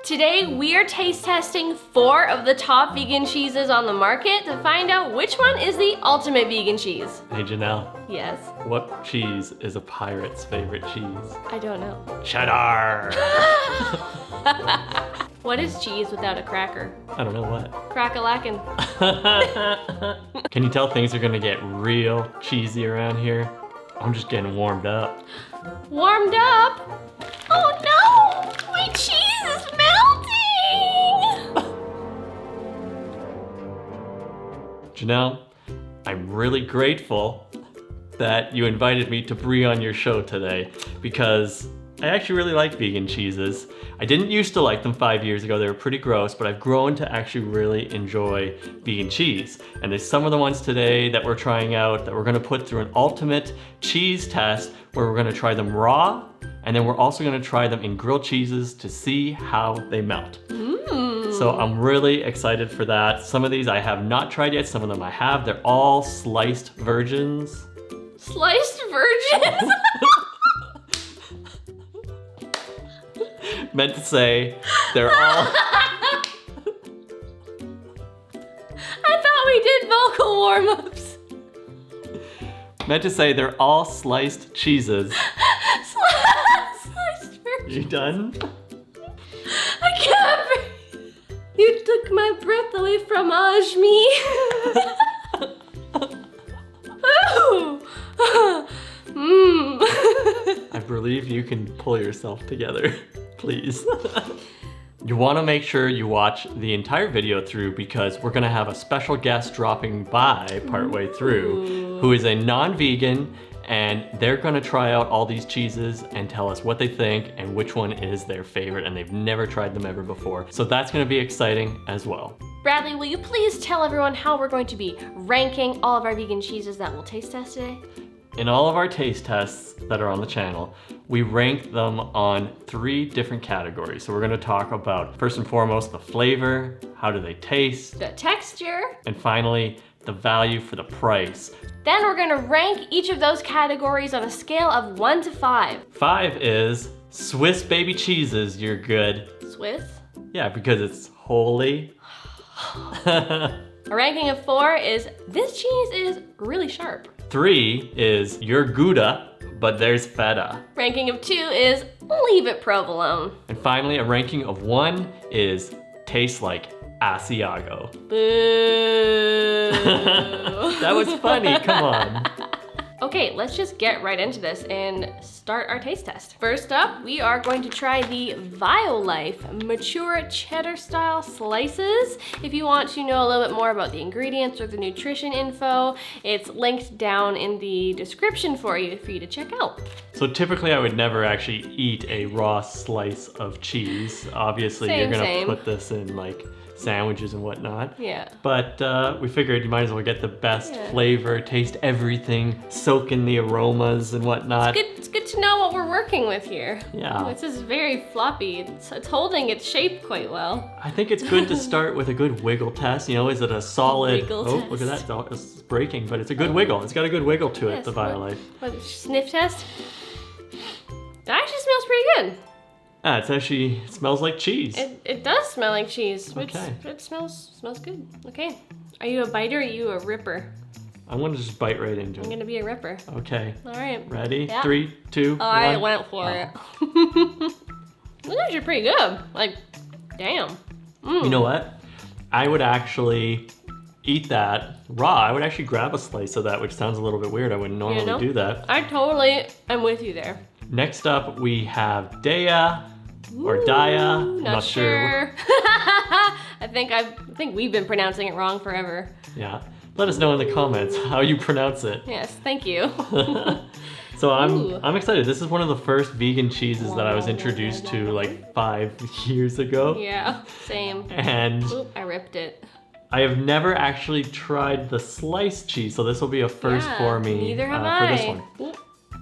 Today we are taste testing 4 of the top vegan cheeses on the market to find out which one is the ultimate vegan cheese. Hey Janelle, Yes. what cheese is a pirate's favorite cheese? I don't know. Cheddar! What is cheese without a cracker? I don't know what. Crack-a-lackin'. Can you tell things are gonna get real cheesy around here? I'm just getting warmed up. Warmed up? Oh no! My cheese is melting! Janelle, I'm really grateful that you invited me to be on your show today because I actually really like vegan cheeses. I didn't used to like them 5 years ago. They were pretty gross, but I've grown to actually really enjoy vegan cheese. And there's some of the ones today that we're trying out that we're gonna put through an ultimate cheese test where we're gonna try them raw, and then we're also gonna try them in grilled cheeses to see how they melt. So I'm really excited for that. Some of these I have not tried yet, some of them I have. They're all sliced virgins. Sliced virgins? Meant to say, they're all... I thought we did vocal warm-ups. Meant to say, they're all sliced cheeses. Sliced virgins. You done? I can't breathe. You took my breath away from me. I believe you can pull yourself together, please. You want to make sure you watch the entire video through because we're going to have a special guest dropping by partway through who is a non-vegan, and they're going to try out all these cheeses and tell us what they think and which one is their favorite, and they've never tried them ever before. So that's going to be exciting as well. Bradley, will you please tell everyone how we're going to be ranking all of our vegan cheeses that we'll taste test today? In all of our taste tests that are on the channel, we rank them on 3 different categories. So we're gonna talk about, first and foremost, the flavor, how do they taste, The texture. and finally, the value for the price. Then we're gonna rank each of those categories on a scale of 1 to 5. 5 is Swiss baby cheeses, you're good. Swiss. Yeah, because it's holy. A ranking of 4 is this cheese is really sharp. 3 is you're Gouda, but there's feta. Ranking of 2 is leave it provolone. And finally, a ranking of 1 is tastes like Asiago. Boo. That was funny, come on. Okay, let's just get right into this and start our taste test. First up, we are going to try the Violife mature cheddar style slices. If you want to know a little bit more about the ingredients or the nutrition info, it's linked down in the description for you to check out. So typically I would never actually eat a raw slice of cheese. Obviously you're gonna put this in like sandwiches and whatnot. Yeah. But we figured you might as well get the best flavor, taste everything, soak in the aromas and whatnot. It's good to know what we're working with here. Yeah. This is very floppy. It's holding its shape quite well. I think it's good to start with a good wiggle test. You know, is it a solid... Wiggle oh, test. look at that, it's breaking, but it's a good wiggle. It's got a good wiggle to it, the Violife. What, sniff test? That actually smells pretty good. Ah, it smells like cheese. It does smell like cheese. Okay. It smells good. Okay. Are you a biter or are you a ripper? I want to just bite right into I'm it. gonna be a ripper. Okay. All right. Ready? Yeah. 3, 2, 1. I went for it. That's actually pretty good. Like, damn. You know what? I would actually eat that raw. I would actually grab a slice of that, which sounds a little bit weird. I wouldn't normally do that. I totally am with you there. Next up, we have Daiya. Or Daiya, Not sure. I think we've been pronouncing it wrong forever. Yeah. Let us know in the comments how you pronounce it. Yes, thank you. So I'm excited. This is one of the first vegan cheeses that I was introduced to like 5 years ago. Yeah, same. And Oop, I ripped it. I have never actually tried the sliced cheese, so this will be a first for me Neither have for this I. one. Oop.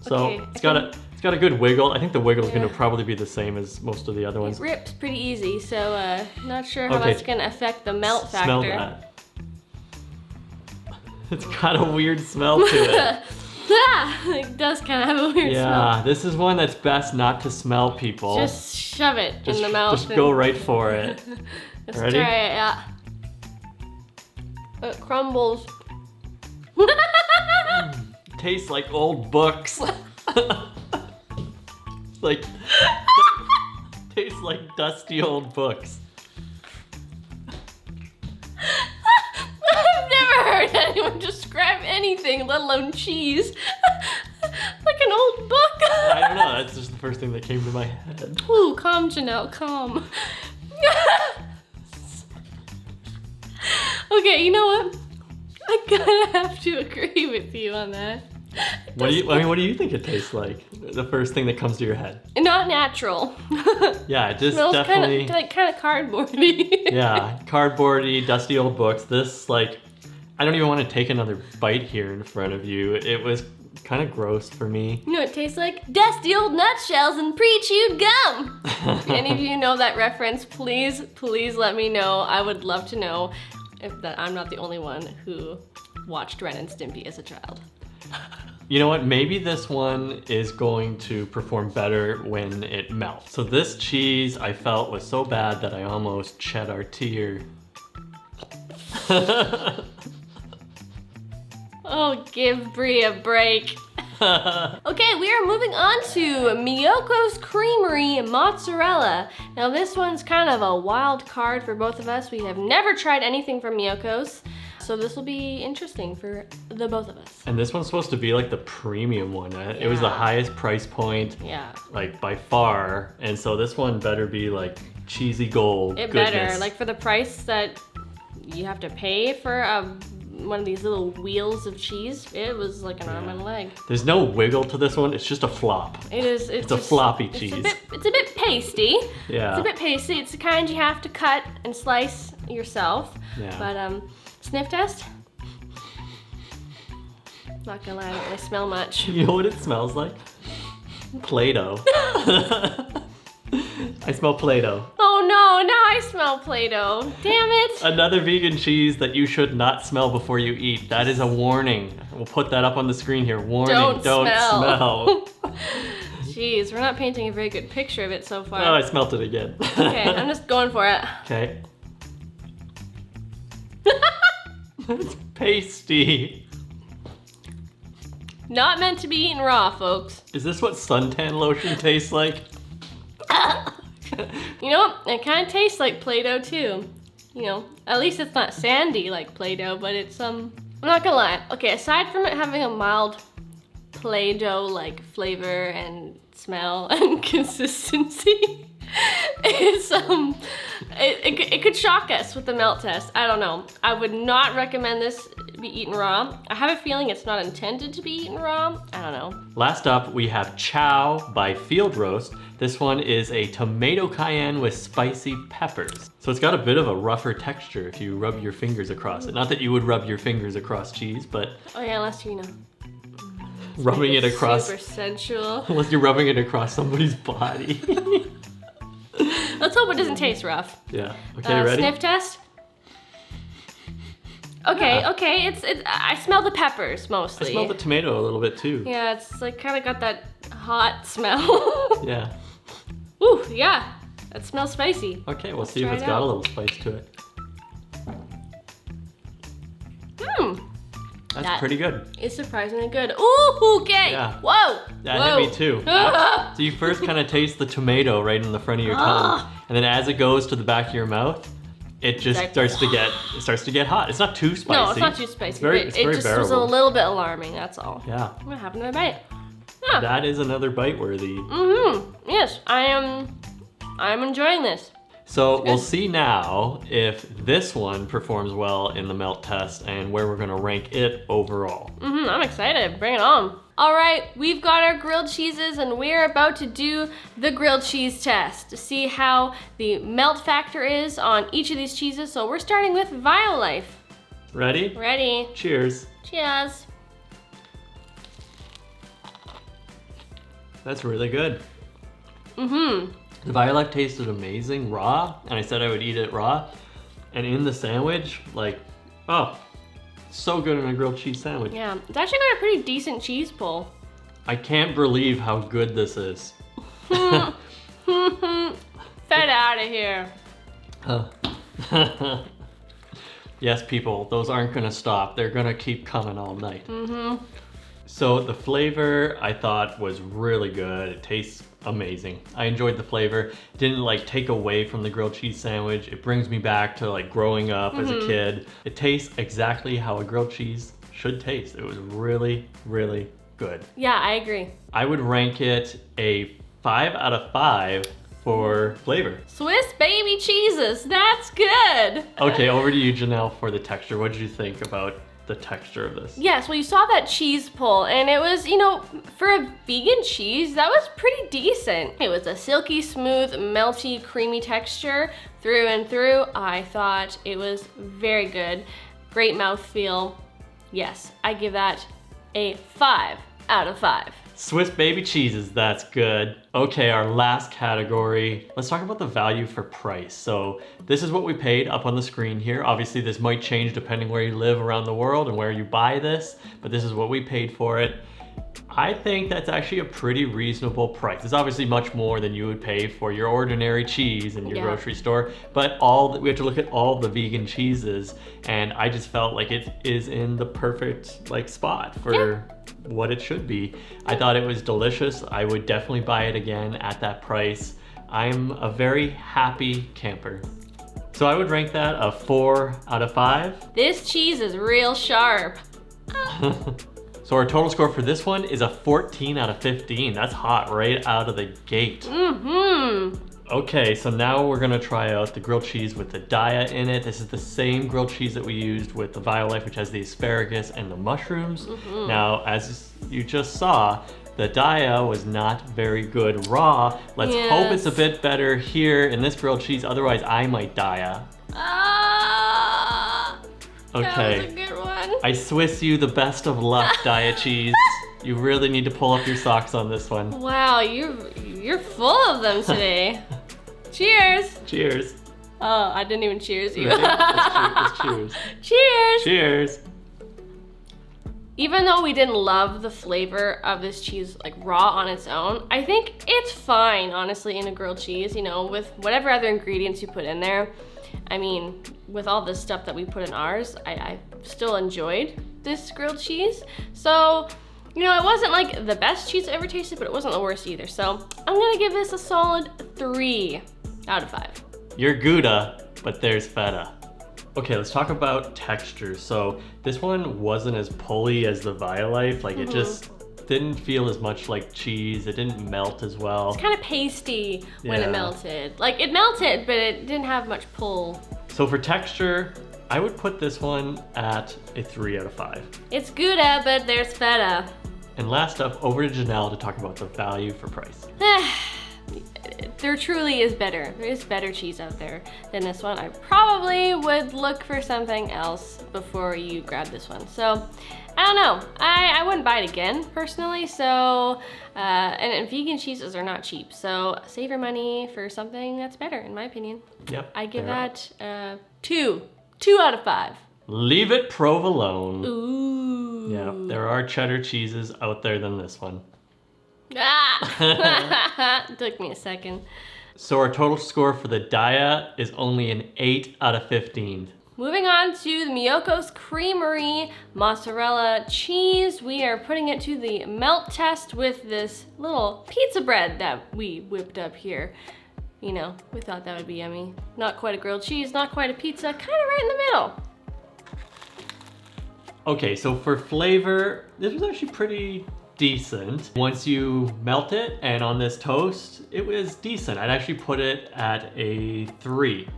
So Okay, it's got a good wiggle. I think the wiggle is going to probably be the same as most of the other ones. It rips pretty easy, so not sure how Okay. that's gonna affect the melt factor. Smell that. It's got a weird smell to it. It does kind of have a weird smell. Yeah, this is one that's best not to smell, people. Just shove it in the mouth. Just go right for it. Let's Ready? try it, yeah. It crumbles. Tastes like old books. Like, tastes like dusty old books. I've never heard anyone describe anything, let alone cheese, like an old book. I don't know, that's just the first thing that came to my head. Ooh, calm, Janelle, calm. Okay, you know what? I kinda have to agree with you on that. What do you think it tastes like? The first thing that comes to your head. Not natural. Yeah, it just Smells definitely. kind of cardboardy. Yeah, cardboardy, dusty old books. This, like, I don't even want to take another bite here in front of you. It was kind of gross for me. You know, it tastes like dusty old nutshells and pre-chewed gum. If any of you know that reference, please let me know. I would love to know if that I'm not the only one who watched Ren and Stimpy as a child. You know what? Maybe this one is going to perform better when it melts. So this cheese I felt was so bad that I almost cheddar tear. Oh, give Brie a break. Okay, we are moving on to Miyoko's Creamery Mozzarella. Now this one's kind of a wild card for both of us. We have never tried anything from Miyoko's, so this will be interesting for the both of us. And this one's supposed to be like the premium one. It was the Yeah. highest price point, Yeah. like by far. And so this one better be like cheesy gold It goodness. better, like for the price that you have to pay for one of these little wheels of cheese, it was like an arm and a leg. There's no wiggle to this one. It's just a flop. It is. It's a floppy cheese. It's a bit pasty. Yeah. It's a bit pasty. It's the kind you have to cut and slice yourself. Yeah. But sniff test. Not gonna lie, I don't really smell much. You know what it smells like? Play-Doh. I smell Play-Doh. Oh no, now I smell Play-Doh. Damn it. Another vegan cheese that you should not smell before you eat. That is a warning. We'll put that up on the screen here. Warning, Don't don't smell. Jeez, we're not painting a very good picture of it so far. Oh, I smelt it again. Okay, I'm just going for it. Okay. It's pasty. Not meant to be eaten raw, folks. Is this what suntan lotion tastes like? You know, it kind of tastes like Play-Doh too. You know, at least it's not sandy like Play-Doh, but it's I'm not gonna lie. Okay, aside from it having a mild Play-Doh like flavor and smell and consistency, it's it could shock us with the melt test. I don't know. I would not recommend this be eaten raw. I have a feeling it's not intended to be eaten raw. I don't know. Last up, we have Chao by Field Roast. This one is a tomato cayenne with spicy peppers. So it's got a bit of a rougher texture if you rub your fingers across it. Not that you would rub your fingers across cheese, but Oh yeah, unless you know. rubbing it across, Super sensual. unless you're rubbing it across somebody's body. Let's hope it doesn't taste rough. Yeah, okay, ready? Sniff test. Okay, Yeah. okay. It's I smell the peppers I mostly. smell the tomato a little bit too. Yeah, it's like kind of got that hot smell. Yeah. Ooh, yeah. That smells spicy. Okay, we'll see if try it's it got a out. little spice to it. That's That- pretty good. It's surprisingly good. Ooh, okay. Yeah. Whoa. That Whoa. hit me too. So you first kind of taste the tomato right in the front of your tongue, and then as it goes to the back of your mouth, it just Like- starts to get hot. It's not too spicy. No, it's not too spicy. It's very, but it's it very just bearable. was a little bit alarming, that's all. Yeah, I'm gonna have another bite. Yeah. that is another bite worthy. Yes, I'm enjoying this. So we'll see now if this one performs well in the melt test and where we're gonna rank it overall. I'm excited. Bring it on. All right, we've got our grilled cheeses and we're about to do the grilled cheese test to see how the melt factor is on each of these cheeses. So we're starting with Violife. Ready? Ready? Cheers. Cheers. That's really good. The Violife tasted amazing raw, and I said I would eat it raw. And in the sandwich, like, oh, so good in a grilled cheese sandwich. Yeah, it's actually got a pretty decent cheese pull. I can't believe how good this is. Get out of here. Yes, people, those aren't gonna stop. They're gonna keep coming all night. Mm-hmm. So the flavor I thought was really good. It tastes amazing. I enjoyed the flavor. It didn't like take away from the grilled cheese sandwich. It brings me back to like growing up as a kid. It tastes exactly how a grilled cheese should taste. It was really, really good. Yeah, I agree. I would rank it a 5 out of 5 for flavor. Swiss baby cheeses, that's good. Okay, over to you, Janelle, for the texture. What did you think about the texture of this? Yes, well, you saw that cheese pull, and it was, you know, for a vegan cheese, that was pretty decent. It was a silky, smooth, melty, creamy texture through and through. I thought it was very good. Great mouthfeel. Yes, I give that a 5 out of 5. Swiss baby cheeses, that's good. Okay, our last category. Let's talk about the value for price. So this is what we paid up on the screen here. Obviously this might change depending where you live around the world and where you buy this, but this is what we paid for it. I think that's actually a pretty reasonable price. It's obviously much more than you would pay for your ordinary cheese in your grocery store, but we have to look at all the vegan cheeses, and I just felt like it is in the perfect like spot for what it should be. I thought it was delicious. I would definitely buy it again at that price. I'm a very happy camper. So I would rank that a 4 out of 5. This cheese is real sharp. So our total score for this one is a 14 out of 15. That's hot right out of the gate. Mm-hmm. Okay, so now we're gonna try out the grilled cheese with the Daiya in it. This is the same grilled cheese that we used with the Violife, which has the asparagus and the mushrooms. Now, as you just saw, the Daiya was not very good raw. Let's hope it's a bit better here in this grilled cheese, otherwise I might die. Okay. That was a good one. I Swiss you the best of luck, Daiya cheese. You really need to pull up your socks on this one. Wow, you're full of them today. Cheers. Cheers. Oh, I didn't even cheers you. Ready? Let's cheers. Cheers. Cheers. Even though we didn't love the flavor of this cheese like raw on its own, I think it's fine, honestly, in a grilled cheese, you know, with whatever other ingredients you put in there. I mean, with all the stuff that we put in ours, I still enjoyed this grilled cheese. So, you know, it wasn't like the best cheese I ever tasted, but it wasn't the worst either. So I'm gonna give this a solid 3 out of 5. You're Gouda, but there's feta. Okay, let's talk about texture. So this one wasn't as pulley as the Violife. Like it just didn't feel as much like cheese. It didn't melt as well. It's kind of pasty when it melted. Like it melted, but it didn't have much pull. So for texture, I would put this one at a 3 out of 5. It's Gouda, but there's feta. And last up, over to Janelle to talk about the value for price. There truly is better. There is better cheese out there than this one. I probably would look for something else before you grab this one. So, I don't know. I wouldn't buy it again, personally. So, and vegan cheeses are not cheap. So, save your money for something that's better, in my opinion. Yep. I give that 2 out of 5. Leave it provolone. Ooh. Yeah, there are cheddar cheeses out there than this one. Ah! Took me a second. So our total score for the Daiya is only an 8 out of 15. Moving on to the Miyokos Creamery mozzarella cheese. We are putting it to the melt test with this little pizza bread that we whipped up here. You know, we thought that would be yummy. Not quite a grilled cheese, not quite a pizza, kind of right in the middle. Okay, so for flavor, this was actually pretty decent. Once you melt it and on this toast, it was decent. I'd actually put it at a 3.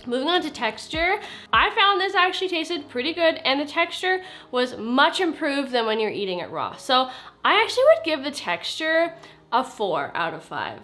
Moving on to texture, I found this actually tasted pretty good and the texture was much improved than when you're eating it raw. So I actually would give the texture a 4 out of 5.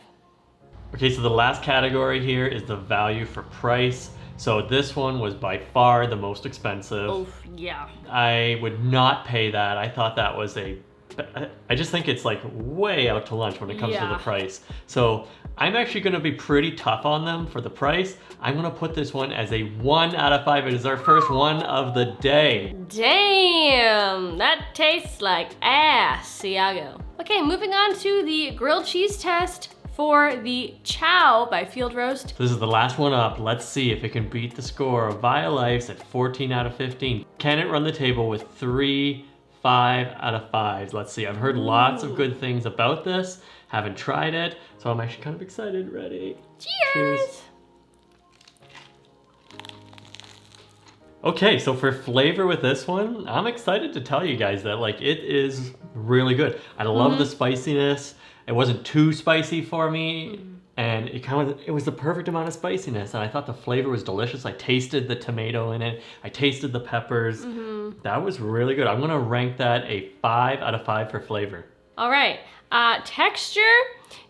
Okay, so the last category here is the value for price. So this one was by far the most expensive. Oh, yeah. I would not pay that. I thought that was I just think it's like way out to lunch when it comes to the price. So I'm actually gonna be pretty tough on them for the price. I'm gonna put this one as a 1 out of 5. It is our first one of the day. Damn, that tastes like ass, Iago. Okay, moving on to the grilled cheese test for the Chao by Field Roast. This is the last one up. Let's see if it can beat the score of Violife's at 14 out of 15. Can it run the table with 3 5 out of 5s? Let's see. I've heard lots of good things about this. Haven't tried it, so I'm actually kind of excited. Ready? Cheers! Okay, so for flavor with this one, I'm excited to tell you guys that like it is really good. I love the spiciness. It wasn't too spicy for me, and it was the perfect amount of spiciness, and I thought the flavor was delicious. I tasted the tomato in it. I tasted the peppers. That was really good. I'm gonna rank that a 5 out of 5 for flavor. All right, texture,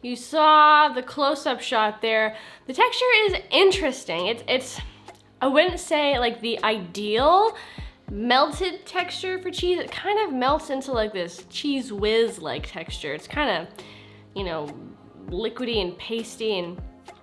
you saw the close-up shot there. The texture is interesting. It's I wouldn't say like the ideal melted texture for cheese. It kind of melts into like this cheese whiz-like texture. It's kind of, you know, liquidy and pasty, and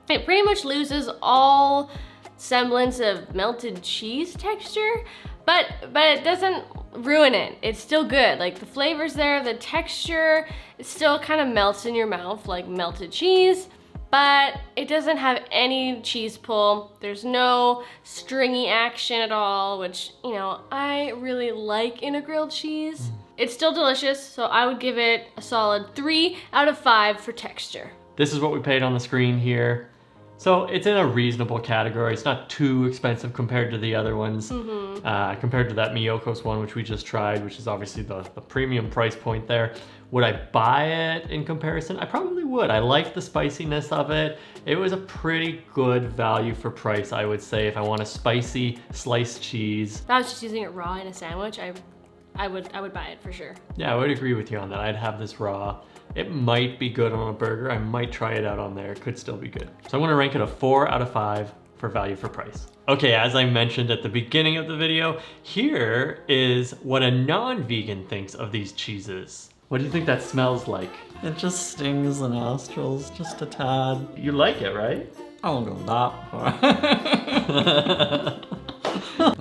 it pretty much loses all semblance of melted cheese texture, but it doesn't ruin it. It's still good. Like the flavor's there, the texture, it still kind of melts in your mouth like melted cheese, but it doesn't have any cheese pull. There's no stringy action at all, which, you know, I really like in a grilled cheese. It's still delicious, so I would give it a solid 3 out of 5 for texture. This is what we paid on the screen here. So it's in a reasonable category. It's not too expensive compared to the other ones. Compared to that Miyokos one, which we just tried, which is obviously the premium price point there. Would I buy it in comparison? I probably would. I liked the spiciness of it. It was a pretty good value for price, I would say, if I want a spicy sliced cheese. If I was just using it raw in a sandwich, I would buy it for sure. Yeah, I would agree with you on that. I'd have this raw. It might be good on a burger. I might try it out on there. It could still be good. So I'm gonna rank it a 4 out of 5 for value for price. Okay, as I mentioned at the beginning of the video, here is what a non-vegan thinks of these cheeses. What do you think that smells like? It just stings the nostrils just a tad. You like it, right? I won't go that far.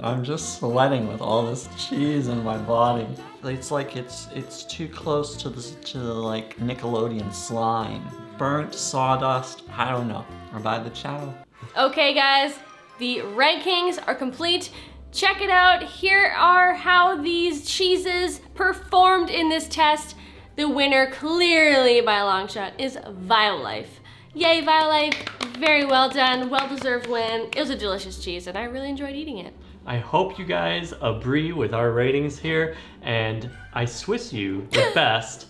I'm just sweating with all this cheese in my body. It's like it's too close to the like Nickelodeon slime. Burnt sawdust, I don't know. Or by the Chao. Okay guys, the rankings are complete. Check it out. Here are how these cheeses performed in this test. The winner, clearly by a long shot, is Violife. Yay, Violife. Very well done. Well-deserved win. It was a delicious cheese, and I really enjoyed eating it. I hope you guys agree with our ratings here, and I wish you the best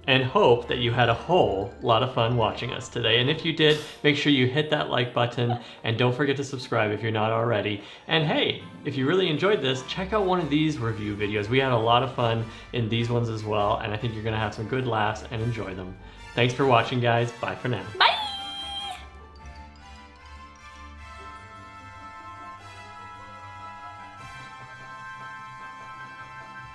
and hope that you had a whole lot of fun watching us today. And if you did, make sure you hit that like button, and don't forget to subscribe if you're not already. And hey, if you really enjoyed this, check out one of these review videos. We had a lot of fun in these ones as well, and I think you're gonna have some good laughs and enjoy them. Thanks for watching, guys. Bye for now. Bye!